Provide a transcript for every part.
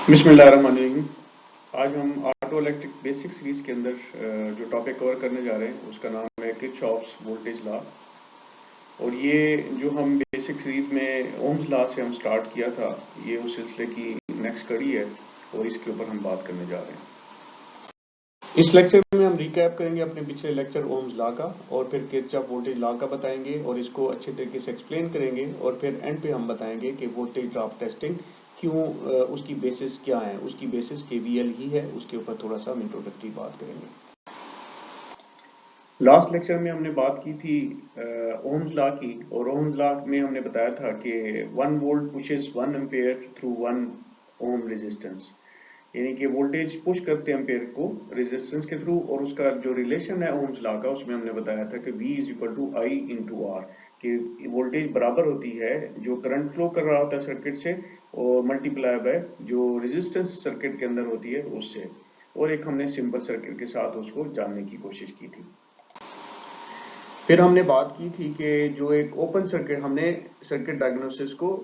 बिस्मिल्लाहिर्रहमानिर्रहीम। आज हम ऑटो इलेक्ट्रिक बेसिक सीरीज के अंदर जो टॉपिक कवर करने जा रहे हैं उसका नाम है किरचॉफ्स वोल्टेज लॉ। और ये जो हम बेसिक सीरीज में ओम्स लॉ से हम स्टार्ट किया था, ये उस सिलसिले की नेक्स्ट कड़ी है और इसके ऊपर हम बात करने जा रहे हैं। इस लेक्चर में हम रिकैप करेंगे अपने पिछले लेक्चर ओम्स लॉ का, और फिर किरचॉफ वोल्टेज लॉ का बताएंगे और इसको अच्छे तरीके से एक्सप्लेन करेंगे, और फिर एंड पे हम बताएंगे कि वोल्टेज ड्रॉप टेस्टिंग क्यों, उसकी बेसिस क्या है। उसकी बेसिस केवीएल ही है, उसके ऊपर थोड़ा सा हम इंट्रोडक्टरी बात करेंगे। लास्ट लेक्चर में हमने बात की थी ओम्स लॉ की, और ओम्स लॉ में हमने बताया था कि 1 volt pushes 1 ampere through 1 ohm resistance, यानी कि वोल्टेज पुश करते हैं एम्पेयर को रेजिस्टेंस के थ्रू, और उसका जो रिलेशन है ओम्स लॉ का उसमें हमने बताया था कि V is equal to I into R, कि वोल्टेज बराबर होती है जो करंट फ्लो कर रहा होता है सर्किट से और मल्टीप्लाई बाय जो रेजिस्टेंस सर्किट के अंदर होती है उससे। और एक हमने सिंपल सर्किट के साथ उसको जानने की कोशिश की थी। फिर हमने बात की थी कि जो एक ओपन सर्किट, हमने सर्किट डायग्नोसिस को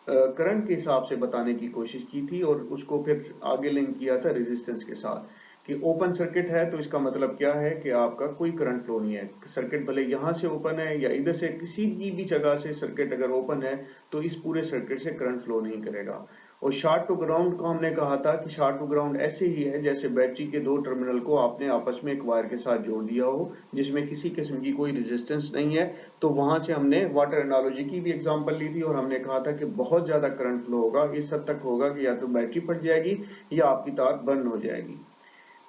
करंट के हिसाब से बताने की कोशिश की थी, और उसको फिर आगे लिंक किया था रेजिस्टेंस के साथ कि ओपन सर्किट है तो इसका मतलब क्या है कि आपका कोई करंट फ्लो नहीं है। सर्किट भले यहां से ओपन है या इधर से, किसी भी जगह से सर्किट अगर ओपन है तो इस पूरे सर्किट से करंट फ्लो नहीं करेगा। और शार्ट टू ग्राउंड को हमने कहा था कि शार्ट टू ग्राउंड ऐसे ही है जैसे बैटरी के दो टर्मिनल को आपने आपस में एक वायर के साथ जोड़ दिया हो जिसमें किसी किस्म की कोई रेजिस्टेंस नहीं है। तो वहां से हमने वाटर एनालॉजी की भी एग्जांपल ली थी और हमने कहा था कि बहुत ज्यादा करंट फ्लो होगा, इस हद तक होगा कि या तो बैटरी फट जाएगी या आपकी तार बंद हो जाएगी।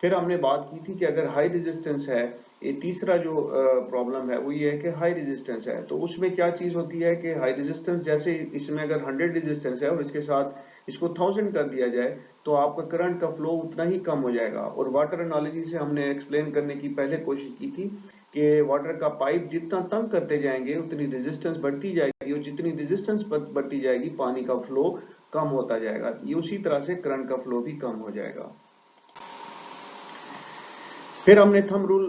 फिर हमने बात की थी कि अगर हाई रेजिस्टेंस है, ये तीसरा जो प्रॉब्लम है वो ये है कि हाई रेजिस्टेंस है, तो उसमें क्या चीज होती है कि हाई रेजिस्टेंस जैसे इसमें अगर 100 रेजिस्टेंस है और इसके साथ इसको 1000 कर दिया जाए तो आपका करंट का फ्लो उतना ही कम हो जाएगा। और वाटर एनालॉजी से हमने एक्सप्लेन करने की पहले कोशिश की थी कि वाटर का पाइप जितना तंग करते जाएंगे उतनी रेजिस्टेंस बढ़ती जाएगी, और जितनी रेजिस्टेंस बढ़ती जाएगी पानी का फ्लो कम होता जाएगा। ये उसी तरह से करंट का फ्लो भी कम हो जाएगा। फिर हमने थंब रूल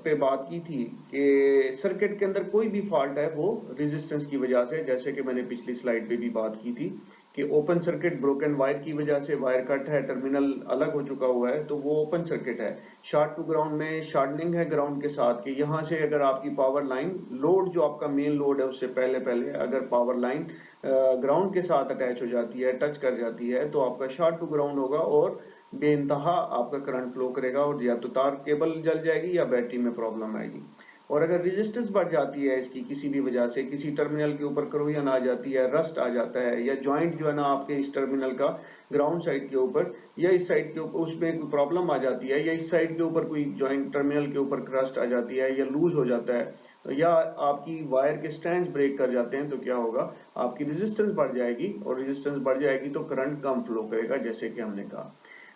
पे बात की थी कि सर्किट के अंदर कोई भी फॉल्ट है वो रेजिस्टेंस की वजह से, जैसे कि मैंने पिछली स्लाइड पे भी बात की थी कि ओपन सर्किट ब्रोकन वायर की वजह से, वायर कट है, टर्मिनल अलग हो चुका हुआ है तो वो ओपन सर्किट है। शॉर्ट टू ग्राउंड में शॉर्टनिंग है ग्राउंड के साथ, कि यहाँ से अगर आपकी पावर लाइन लोड जो आपका मेन लोड है उससे पहले पहले अगर पावर लाइन ग्राउंड के साथ अटैच हो जाती है, टच कर जाती है, तो आपका शॉर्ट टू ग्राउंड होगा और बेइंतहा आपका करंट फ्लो करेगा और या तो तार केबल जल जाएगी या बैटरी में प्रॉब्लम आएगी। और अगर रेजिस्टेंस बढ़ जाती है इसकी किसी भी वजह से, किसी टर्मिनल के ऊपर करोजन आ जाती है, रस्ट आ जाता है, या जॉइंट जो है ना आपके इस टर्मिनल का ग्राउंड साइड के ऊपर या इस साइड के ऊपर उसमें कोई प्रॉब्लम आ जाती है, या इस साइड के ऊपर कोई जॉइंट टर्मिनल के ऊपर रस्ट आ जाती है या लूज हो जाता है, तो या आपकी वायर के स्ट्रैंड्स ब्रेक कर जाते हैं, तो क्या होगा, आपकी रेजिस्टेंस बढ़ जाएगी, और रेजिस्टेंस बढ़ जाएगी तो करंट कम फ्लो करेगा, जैसे कि हमने कहा।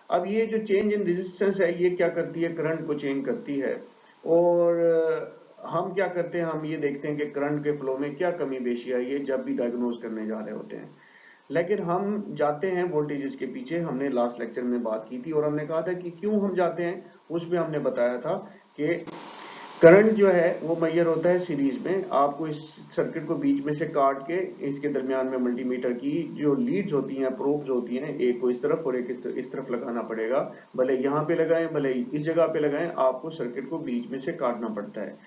अब ये जो चेंज इन रेजिस्टेंस है ये क्या करती है, करंट को चेंज करती है। और हम क्या करते हैं, हम ये देखते हैं कि करंट के फ्लो में क्या कमी पेशी आई है जब भी डायग्नोज करने जा रहे होते हैं। लेकिन हम जाते हैं वोल्टेजेस के पीछे, हमने लास्ट लेक्चर में बात की थी और हमने कहा था कि क्यों हम जाते हैं, उसमें हमने बताया था कि करंट जो है वो मेजर होता है सीरीज में। आपको इस सर्किट को बीच में से काट के इसके दरमियान में मल्टीमीटर की जो लीड्स होती हैं, प्रोब्स होती हैं, एक को इस तरफ और एक इस तरफ लगाना पड़ेगा। भले यहाँ पे लगाएं भले इस जगह पे लगाएं, आपको सर्किट को बीच में से काटना पड़ता है।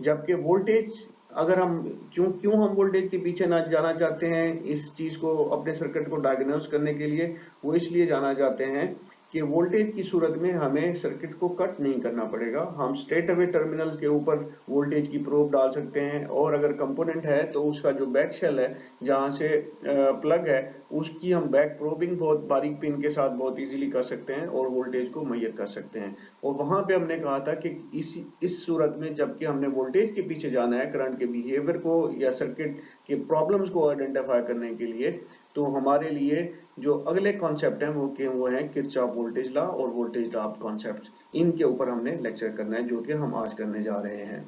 जबकि वोल्टेज, अगर हम क्यों हम वोल्टेज के पीछे ना जाना चाहते हैं इस चीज को अपने सर्किट को डायग्नोज करने के लिए, वो इसलिए जाना चाहते हैं कि वोल्टेज की सूरत में हमें सर्किट को कट नहीं करना पड़ेगा। हम स्ट्रेट अवे टर्मिनल के ऊपर वोल्टेज की प्रोब डाल सकते हैं, और अगर कंपोनेंट है तो उसका जो बैक शेल है जहां से प्लग है उसकी हम बैक प्रोबिंग बहुत बारीक पिन के साथ बहुत इजीली कर सकते हैं और वोल्टेज को मेजर कर सकते हैं। और वहां पे हमने कहा था कि इस सूरत में जबकि हमने वोल्टेज के पीछे जाना है करंट के बिहेवियर को या सर्किट के प्रॉब्लम्स को आइडेंटिफाई करने के लिए, तो हमारे लिए जो अगले कॉन्सेप्ट हैं वो हैं किरचॉफ वोल्टेज लॉ और वोल्टेज ड्रॉप कॉन्सेप्ट। इनके ऊपर हमने लेक्चर करना है जो कि हम आज करने जा रहे हैं।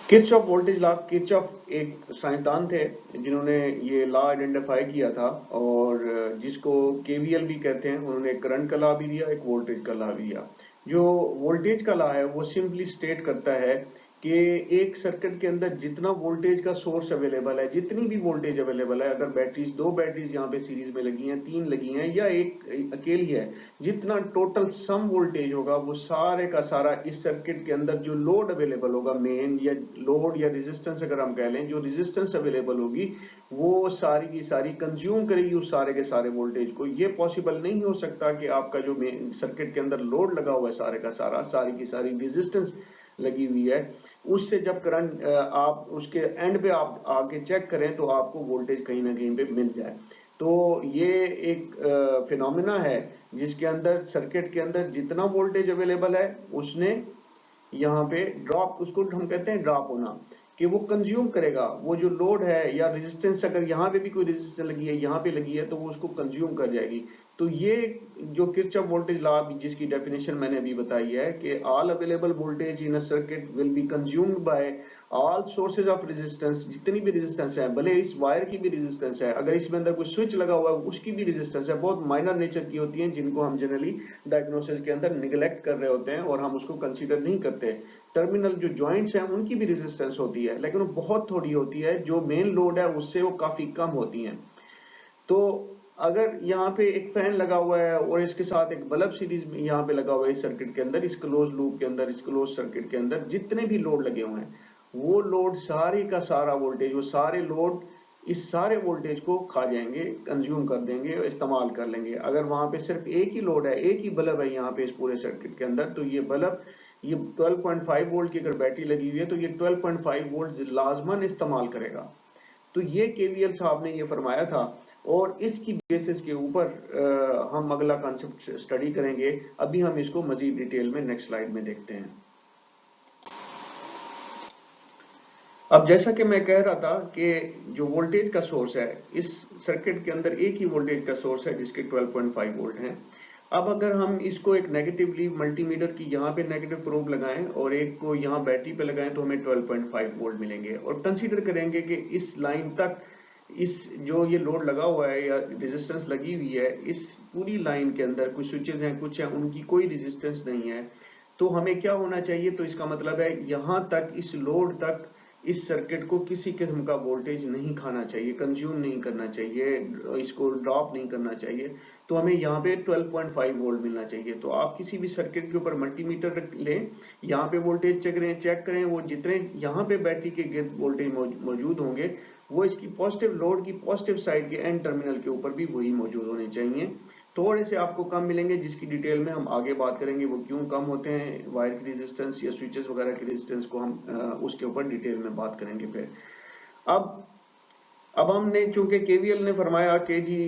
किरचॉफ वोल्टेज लॉ, किरचॉफ एक साइंसदान थे जिन्होंने ये लॉ आइडेंटिफाई किया था और जिसको केवीएल भी कहते हैं। उन्होंने एक करंट का लॉ भी दिया, एक वोल्टेज का लॉ भी दिया। जो वोल्टेज का लॉ है वो सिंपली स्टेट करता है कि एक सर्किट के अंदर जितना वोल्टेज का सोर्स अवेलेबल है, जितनी भी वोल्टेज अवेलेबल है, अगर बैटरीज, 2 बैटरीज यहाँ पे सीरीज में लगी हैं, 3 लगी हैं या एक अकेली है, जितना टोटल सम वोल्टेज होगा वो सारे का सारा इस सर्किट के अंदर जो लोड अवेलेबल होगा, मेन या लोड या रेजिस्टेंस अगर हम कह लें, जो रेजिस्टेंस अवेलेबल होगी वो सारी की सारी कंज्यूम करेगी उस सारे के सारे वोल्टेज को। ये पॉसिबल नहीं हो सकता कि आपका जो मेन सर्किट के अंदर लोड लगा हुआ है सारे का सारा, सारी की सारी रेजिस्टेंस लगी हुई है, उससे जब करंट आप उसके एंड पे आप आके चेक करें तो आपको वोल्टेज कहीं ना कहीं पे मिल जाए। तो ये एक फिनोमिना है जिसके अंदर सर्किट के अंदर जितना वोल्टेज अवेलेबल है उसने यहाँ पे ड्रॉप, उसको हम कहते हैं ड्रॉप होना, कि वो कंज्यूम करेगा वो जो लोड है या रेजिस्टेंस, अगर यहाँ पे भी कोई रेजिस्टेंस लगी है, यहाँ पे लगी है, तो वो उसको कंज्यूम कर जाएगी। तो ये जो किरचॉफ वोल्टेज लॉ जिसकी डेफिनेशन मैंने अभी बताई है कि all available voltage in a circuit will be consumed by all sources of resistance, जितनी भी रेजिस्टेंस है, भले इस वायर की भी रेजिस्टेंस है, अगर इसमें अंदर कोई स्विच लगा हुआ है उसकी भी रेजिस्टेंस है, बहुत माइनर नेचर की होती है जिनको हम जनरली डायग्नोसिस के अंदर निगलेक्ट कर रहे होते हैं और हम उसको कंसीडर नहीं करते। टर्मिनल जो जॉइंट्स हैं उनकी भी रेजिस्टेंस होती है, लेकिन वो बहुत थोड़ी होती है, जो मेन लोड है उससे वो काफी कम होती है। तो अगर यहाँ पे एक फैन लगा हुआ है और इसके साथ एक बल्ब सीरीज यहाँ पे लगा हुआ है इस सर्किट के अंदर, इस क्लोज लूप के अंदर, इस क्लोज सर्किट के अंदर जितने भी लोड लगे हुए हैं, वो लोड सारे का सारा वोल्टेज, वो सारे लोड इस सारे वोल्टेज को खा जाएंगे, कंज्यूम कर देंगे, इस्तेमाल कर लेंगे। अगर वहां पे सिर्फ एक ही लोड है, एक ही बल्ब है यहाँ पे इस पूरे सर्किट के अंदर, तो ये बल्ब, ये 12.5 वोल्ट की अगर बैटरी लगी हुई है तो ये 12.5 वोल्ट लाजमन इस्तेमाल करेगा। तो ये केवीएल साहब ने ये फरमाया था और इसकी बेसिस के ऊपर हम अगला कॉन्सेप्ट स्टडी करेंगे। अभी हम इसको मजीद डिटेल में नेक्स्ट स्लाइड में देखते हैं। अब जैसा कि मैं कह रहा था कि जो वोल्टेज का सोर्स है इस सर्किट के अंदर, एक ही वोल्टेज का सोर्स है जिसके 12.5 वोल्ट हैं। अब अगर हम इसको एक नेगेटिवली मल्टीमीटर की यहाँ पे नेगेटिव प्रोब लगाएं और एक को यहाँ बैटरी पे लगाएं तो हमें 12.5 वोल्ट मिलेंगे, और कंसीडर करेंगे कि इस लाइन तक, इस जो ये लोड लगा हुआ है या रेजिस्टेंस लगी हुई है, इस पूरी लाइन के अंदर कुछ स्विचेस हैं, कुछ हैं, उनकी कोई रेजिस्टेंस नहीं है। तो हमें क्या होना चाहिए, तो इसका मतलब है यहाँ तक, इस लोड तक इस सर्किट को किसी किस्म का वोल्टेज नहीं खाना चाहिए, कंज्यूम नहीं करना चाहिए, इसको ड्रॉप नहीं करना चाहिए। तो हमें यहाँ पे 12.5 वोल्ट मिलना चाहिए। तो आप किसी भी सर्किट के ऊपर मल्टीमीटर लें, यहाँ पे वोल्टेज चेक करें, वो जितने यहाँ पे बैटरी के गिर्द वोल्टेज मौजूद होंगे वो इसकी पॉजिटिव लोड की पॉजिटिव साइड के एंड टर्मिनल के ऊपर भी वही मौजूद होने चाहिए। थोड़े से आपको कम मिलेंगे जिसकी डिटेल में हम आगे बात करेंगे, वो क्यों कम होते हैं, वायर की रेजिस्टेंस या स्विचेस वगैरह की रेजिस्टेंस को हम उसके ऊपर डिटेल में बात करेंगे फिर। अब हमने, चूंकि केवीएल ने फरमाया कि जी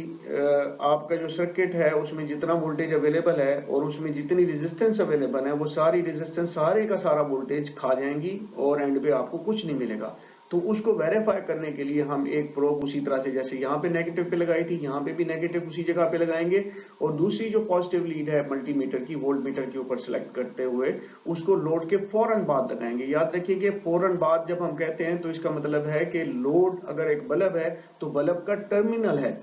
आपका जो सर्किट है उसमें जितना वोल्टेज अवेलेबल है और उसमें जितनी रेजिस्टेंस अवेलेबल है वो सारी रेजिस्टेंस सारे का सारा वोल्टेज खा जाएंगी और एंड पे आपको कुछ नहीं मिलेगा। तो उसको वेरीफाई करने के लिए हम एक प्रोब उसी तरह से, जैसे यहाँ पे नेगेटिव पे लगाई थी, यहाँ पे भी नेगेटिव उसी जगह पे लगाएंगे, और दूसरी जो पॉजिटिव लीड है मल्टीमीटर की, वोल्ट मीटर के ऊपर सिलेक्ट करते हुए उसको लोड के फौरन बाद लगाएंगे। याद रखिए फौरन बाद जब हम कहते हैं तो इसका मतलब है कि लोड, अगर एक बल्ब है तो बल्ब का टर्मिनल है,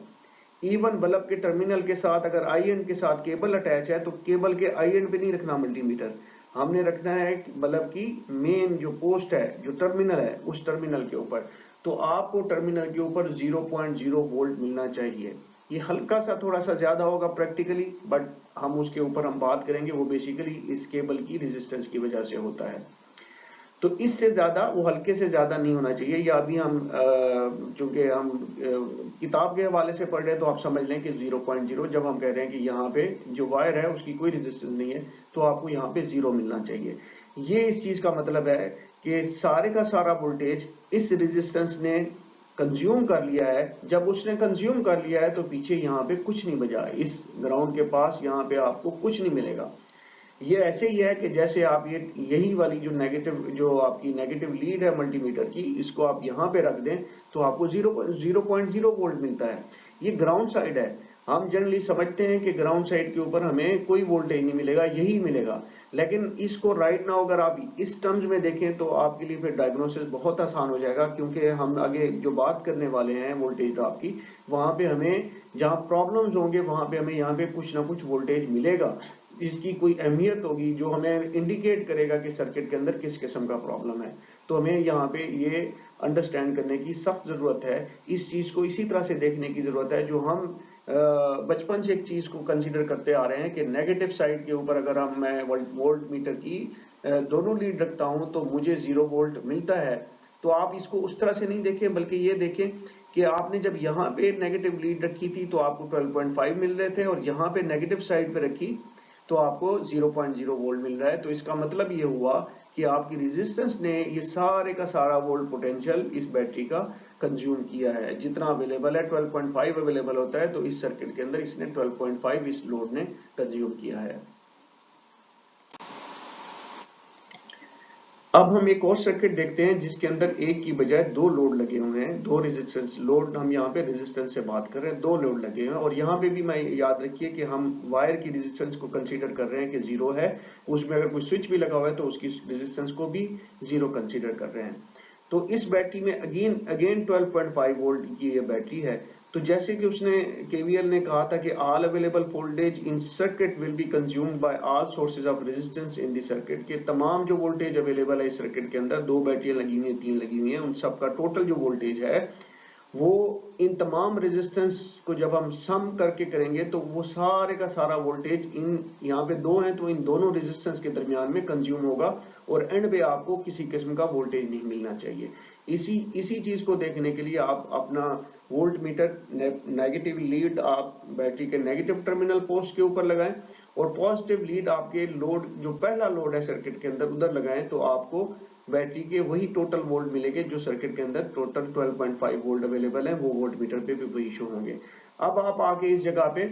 इवन बल्ब के टर्मिनल के साथ अगर आई एंड के साथ केबल अटैच है तो केबल के आई एंड पे नहीं रखना मल्टीमीटर, हमने रखना है बल्ब की मेन जो पोस्ट है, जो टर्मिनल है, उस टर्मिनल के ऊपर। तो आपको टर्मिनल के ऊपर 0.0 वोल्ट मिलना चाहिए। ये हल्का सा थोड़ा सा ज्यादा होगा प्रैक्टिकली, बट हम उसके ऊपर हम बात करेंगे, वो बेसिकली इस केबल की रेजिस्टेंस की वजह से होता है। तो इससे ज्यादा, वो हल्के से ज्यादा नहीं होना चाहिए। या अभी हम चूंकि हम किताब के हवाले से पढ़ रहे हैं तो आप समझ लें कि 0.0, जब हम कह रहे हैं कि यहाँ पे जो वायर है उसकी कोई रेजिस्टेंस नहीं है तो आपको यहाँ पे 0 मिलना चाहिए। ये इस चीज का मतलब है कि सारे का सारा वोल्टेज इस रेजिस्टेंस ने कंज्यूम कर लिया है। जब उसने कंज्यूम कर लिया है तो पीछे यहाँ पे कुछ नहीं बचा, इस ग्राउंड के पास यहाँ पे आपको कुछ नहीं मिलेगा। ये ऐसे ही है कि जैसे आप यही वाली जो नेगेटिव, जो आपकी नेगेटिव लीड है मल्टीमीटर की, इसको आप यहाँ पे रख दें तो आपको 0.0 वोल्ट मिलता है। ये ग्राउंड साइड है। हम जनरली समझते हैं कि ग्राउंड साइड के ऊपर हमें कोई वोल्टेज नहीं मिलेगा, यही मिलेगा। लेकिन इसको राइट नाउ अगर आप इस टर्म्स में देखें तो आपके लिए फिर डायग्नोसिस बहुत आसान हो जाएगा, क्योंकि हम आगे जो बात करने वाले हैं वोल्टेज ड्रॉप की, वहां पे हमें जहां प्रॉब्लम्स होंगे वहां पे हमें यहाँ पे कुछ ना कुछ वोल्टेज मिलेगा। जिसकी कोई अहमियत होगी, जो हमें इंडिकेट करेगा कि सर्किट के अंदर किस किस्म का प्रॉब्लम है। तो हमें यहाँ पे ये अंडरस्टैंड करने की सख्त जरूरत है, इस चीज को इसी तरह से देखने की जरूरत है जो हम बचपन से एक चीज को कंसीडर करते आ रहे हैं कि नेगेटिव साइड के ऊपर अगर मैं वोल्ट मीटर की दोनों लीड रखता हूं तो मुझे 0 वोल्ट मिलता है। तो आप इसको उस तरह से नहीं देखें, बल्कि ये देखें कि आपने जब यहाँ पे नेगेटिव लीड रखी थी तो आपको 12.5 मिल रहे थे, और यहाँ पे नेगेटिव साइड पे रखी तो आपको 0.0 वोल्ट मिल रहा है। तो इसका मतलब ये हुआ कि आपकी रेजिस्टेंस ने ये सारे का सारा वोल्ट पोटेंशियल इस बैटरी का कंज्यूम किया है। जितना अवेलेबल है 12.5 अवेलेबल होता है, तो इस सर्किट के अंदर इसने 12.5 इस लोड ने कंज्यूम किया है। अब हम एक और सर्किट देखते हैं जिसके अंदर एक की बजाय दो लोड लगे हुए हैं, दो रेजिस्टेंस। लोड हम यहाँ पे रेजिस्टेंस से बात कर रहे हैं, दो लोड लगे हुए हैं, और यहाँ पे भी मैं याद रखिए कि हम वायर की रेजिस्टेंस को कंसीडर कर रहे हैं कि 0 है। उसमें अगर कोई स्विच भी लगा हुआ है तो उसकी रेजिस्टेंस को भी 0 कंसीडर कर रहे हैं। तो इस बैटरी में अगेन 12.5 वोल्ट की ये बैटरी है। तो जैसे कि उसने केवीएल ने कहा था कि all available voltage in circuit will be consumed by all sources of resistance in the circuit, के तमाम जो वोल्टेज अवेलेबल है इस सर्किट के अंदर, दो बैटरियां लगी हुई हैं, तीन लगी हुई हैं, उन सबका टोटल जो वोल्टेज है वो इन तमाम रेजिस्टेंस को जब हम सम करके करेंगे तो वो सारे का सारा वोल्टेज इन यहाँ पे दो हैं तो इन दोनों रेजिस्टेंस के दरमियान में कंज्यूम होगा, और एंड पे आपको किसी किस्म का वोल्टेज नहीं मिलना चाहिए। इसी चीज को देखने के लिए आप अपना वोल्ट मीटर नेगेटिव लीड आप बैटरी के नेगेटिव टर्मिनल पोस्ट के ऊपर लगाएं, और पॉजिटिव लीड आपके लोड जो पहला लोड है सर्किट के अंदर उधर लगाएं, तो आपको बैटरी के वही टोटल वोल्ट मिलेंगे जो सर्किट के अंदर टोटल 12.5 वोल्ट अवेलेबल है, वो वोल्ट मीटर पे भी वही शो होंगे। अब आप आके इस जगह पे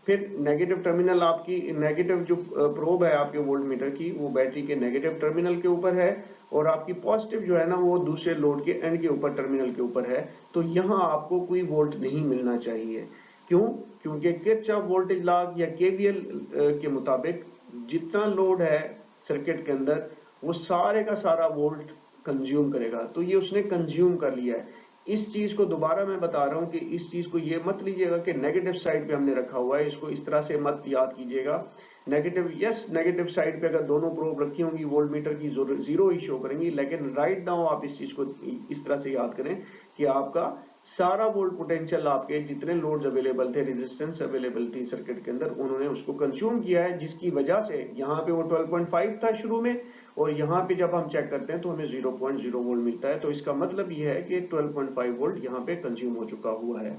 फिर नेगेटिव टर्मिनल, आपकी नेगेटिव जो प्रोब है आपके वोल्ट मीटर की, वो बैटरी के नेगेटिव टर्मिनल के ऊपर है, और आपकी पॉजिटिव जो है ना वो दूसरे लोड के एंड के ऊपर टर्मिनल के ऊपर है। तो यहाँ आपको कोई वोल्ट नहीं मिलना चाहिए। क्यों? क्योंकि किरचॉफ वोल्टेज लॉ या केवीएल के मुताबिक जितना लोड है सर्किट के अंदर वो सारे का सारा वोल्ट कंज्यूम करेगा। तो ये उसने कंज्यूम कर लिया है। इस चीज को दोबारा मैं बता रहा हूं कि इस चीज को ये मत लीजिएगा कि नेगेटिव साइड पे हमने रखा हुआ है, इसको इस तरह से मत याद कीजिएगा। नेगेटिव, यस, नेगेटिव साइड पे अगर दोनों प्रोब रखी होंगी वोल्ट मीटर की 0 ही शो करेंगी, लेकिन राइट नाउ आप इस चीज को इस तरह से याद करें कि आपका सारा वोल्ट पोटेंशियल आपके जितने लोड्स अवेलेबल थे, रेजिस्टेंस अवेलेबल थी सर्किट के अंदर, उन्होंने उसको कंज्यूम किया है, जिसकी वजह से यहाँ पे वो 12.5 था शुरू में, और यहाँ पे जब हम चेक करते हैं तो हमें 0.0 वोल्ट मिलता है। तो इसका मतलब यह है कि 12.5 वोल्ट यहाँ पे कंज्यूम हो चुका हुआ है।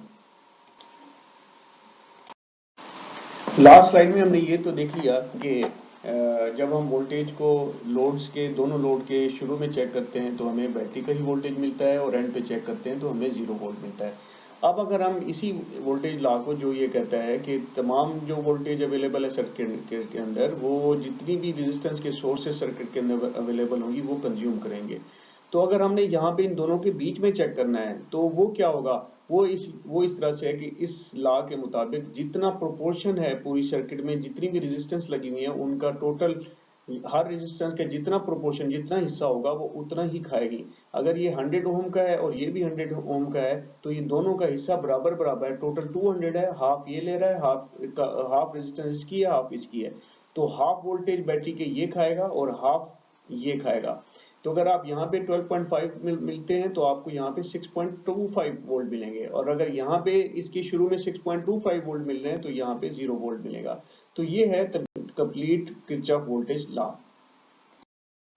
लास्ट स्लाइड में हमने ये तो देख लिया कि जब हम वोल्टेज को लोड्स के, दोनों लोड के शुरू में चेक करते हैं तो हमें बैटरी का ही वोल्टेज मिलता है, और एंड पे चेक करते हैं तो हमें 0 वोल्ट मिलता है। अब अगर हम इसी वोल्टेज लॉ को, जो ये कहता है कि तमाम जो वोल्टेज अवेलेबल है सर्किट के अंदर, वो जितनी भी रेजिस्टेंस के सोर्सेज सर्किट के अंदर अवेलेबल होंगी वो कंज्यूम करेंगे। तो अगर हमने यहाँ पे इन दोनों के बीच में चेक करना है तो वो क्या होगा, वो इस तरह से है कि इस लॉ के मुताबिक जितना प्रोपोर्शन है पूरी सर्किट में, जितनी भी रेजिस्टेंस लगी हुई है उनका टोटल, हर रेजिस्टेंस का जितना प्रोपोर्शन, जितना हिस्सा होगा वो उतना ही खाएगी। अगर ये 100 ओम का है और ये भी 100 ओम का है तो ये दोनों का हिस्सा बराबर बराबर है, टोटल 200 है, हाफ ये ले रहा है, हाफ रेजिस्टेंस इसकी है, हाफ इसकी है। तो हाफ वोल्टेज बैटरी के ये खाएगा और हाफ ये खाएगा। तो अगर आप यहाँ पे 12.5 मिलते हैं तो आपको यहाँ पे 6.25 वोल्ट मिलेंगे, और अगर यहाँ पे इसके शुरू में 6.25 वोल्ट मिल रहे हैं तो यहाँ पे 0 वोल्ट मिलेगा। तो ये है कंप्लीट किरचॉफ वोल्टेज लॉ।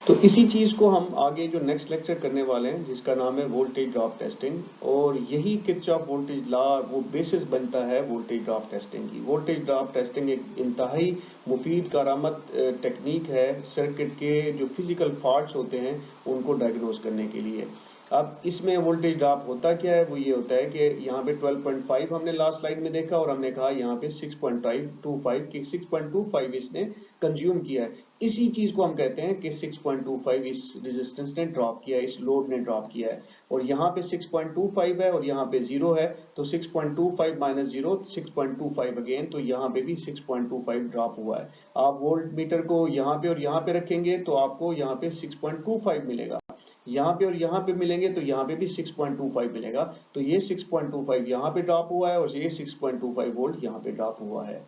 तो इसी चीज को हम आगे जो नेक्स्ट लेक्चर करने वाले हैं जिसका नाम है वोल्टेज ड्रॉप टेस्टिंग, और यही किरचॉफ वोल्टेज लॉ वो बेसिस बनता है वोल्टेज ड्रॉप टेस्टिंग की। वोल्टेज ड्रॉप टेस्टिंग एक इंतहाई मुफीद कारआमद टेक्निक है सर्किट के जो फिजिकल फॉल्ट्स होते हैं उनको डायग्नोज करने के लिए। अब इसमें वोल्टेज ड्रॉप होता क्या है, वो ये होता है कि यहाँ पे 12.5 हमने लास्ट स्लाइड में देखा, और हमने कहा यहाँ पे 6.25 कि 6.25 इसने कंज्यूम किया है। इसी चीज को हम कहते हैं कि 6.25 इस रेजिस्टेंस ने ड्रॉप किया है, इस लोड ने ड्रॉप किया है, और यहाँ पे 6.25 है और यहाँ पे 0 है, तो 6.25 माइनस 0 6.25 अगेन, तो यहाँ पे भी 6.25 ड्रॉप हुआ है। आप वोल्ट मीटर को यहाँ पे और यहाँ पे रखेंगे तो आपको यहाँ पे 6.25 मिलेगा, यहाँ पे और यहाँ पे मिलेंगे तो यहाँ पे भी 6.25 मिलेगा। तो ये 6.25 यहाँ पे ड्रॉप हुआ है और ये 6.25 वोल्ट यहाँ पे ड्रॉप हुआ है।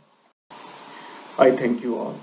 आई थैंक यू ऑल।